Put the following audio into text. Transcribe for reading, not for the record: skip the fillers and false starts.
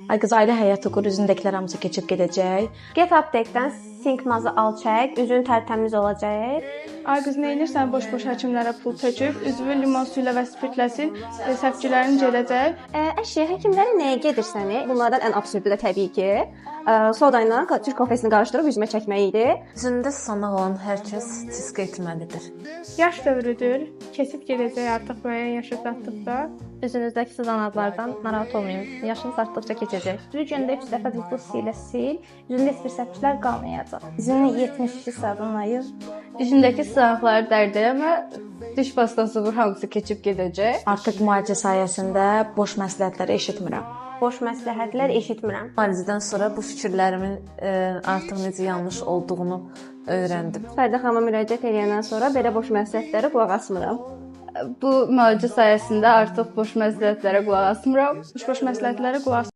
Ay qız, ailə həyatı qur, üzündəkilər hamısı keçib gedəcək. Get aptekdən sink mazı al çək, üzün tərtəmiz olacaq. Ay qız, nə edirsən boş-boş həkimlərə pul töküb, üzvü limon suyu ilə və spirtlə sil, səpkilərin gedəcək. Əşi, həkimlərə nəyə gedirsən? Bunlardan ən absurdu da təbii ki, soda ilə Türk kofesini qarışdırıb üzümə çəkmək idi. Üzündə susamaq olan hər kəs tiska etməlidir. Yaş dövrüdür, keçib gedəcək artıq müəyyən yaşa çatdıqda. Üzünüzdəki sızanaqlardan narahat olmayın. Yaşınız artdıqca keçəcək. Düzü gündə 3 dəfə duzlu su ilə sil, üzündə heç bir səpkilər qalmayacaq. Üzünü 72 sabunla yuv. Üzündəki sızanaqları dərdələmə, diş pastası vur, hamısı keçib gedəcək. Artıq müalicə sayəsində boş məsləhətləri eşitmirəm. Boş məsləhətlər eşitmirəm. Müalicədən sonra bu fikirlərimin artıq necə yanlış olduğunu öyrəndim. Fərdə xanıma müraciət edəndən sonra belə boş məsləhətlərə qulaq asmıram. Bu müalicə sayəsində artıq boş məsləhətlərə qulaq asmıram. Boş məsləhətlərə qulaq